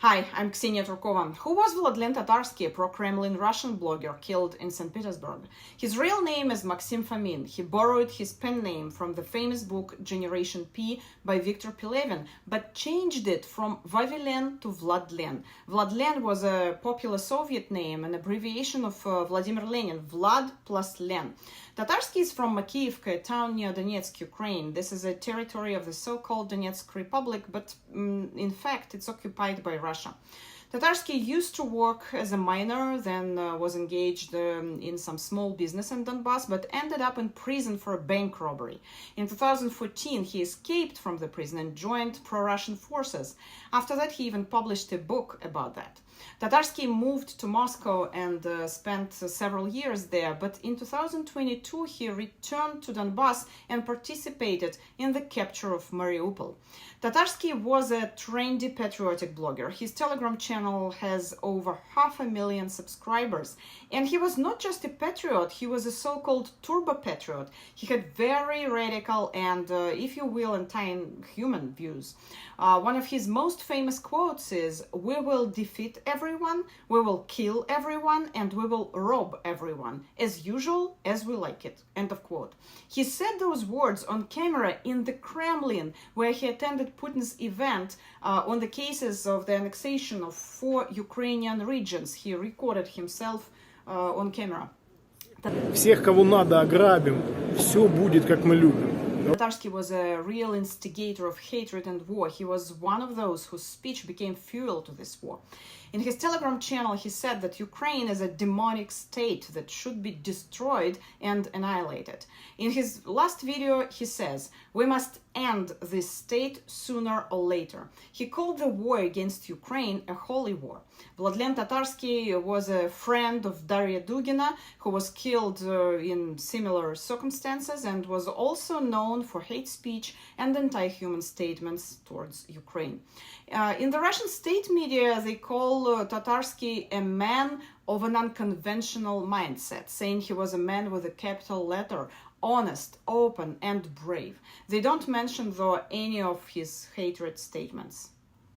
Hi, I'm Ksenia Turkova. Who was Vladlen Tatarsky, a pro-Kremlin Russian blogger killed in Saint Petersburg? His real name is Maxim Fomin. He borrowed his pen name from the famous book Generation P by Viktor Pelevin, but changed it from Vavilen to Vlad Len. Vlad Len was a popular Soviet name, an abbreviation of Vladimir Lenin, Vlad plus Len. Tatarsky is from Makivka, a town near Donetsk, Ukraine. This is a territory of the so-called Donetsk Republic, but in fact it's occupied by Russia. Tatarsky used to work as a miner, then was engaged in some small business in Donbass, but ended up in prison for a bank robbery. In 2014, he escaped from the prison and joined pro-Russian forces. After that, he even published a book about that. Tatarsky moved to Moscow and spent several years there, but in 2022 he returned to Donbass and participated in the capture of Mariupol. Tatarsky was a trendy patriotic blogger. His Telegram channel has over 500,000 subscribers, and he was not just a patriot, he was a so-called turbo-patriot. He had very radical and, if you will, anti-human views. One of his most famous quotes is, "We will defeat everyone, we will kill everyone, and we will rob everyone, as usual, as we like it." End of quote. He said those words on camera in the Kremlin, where he attended Putin's event on the cases of the annexation of 4 Ukrainian regions. He recorded himself on camera. Всех, кого надо, ограбим. Все будет, как мы любим. Tatarsky was a real instigator of hatred and war. He was one of those whose speech became fuel to this war. In his Telegram channel, he said that Ukraine is a demonic state that should be destroyed and annihilated. In his last video, he says, "We must end this state sooner or later." He called the war against Ukraine a holy war. Vladlen Tatarsky was a friend of Daria Dugina, who was killed in similar circumstances, and was also known for hate speech and anti-human statements towards Ukraine. In the Russian state media, they call Tatarsky a man of an unconventional mindset, saying he was a man with a capital letter, honest, open, and brave. They don't mention, though, any of his hatred statements.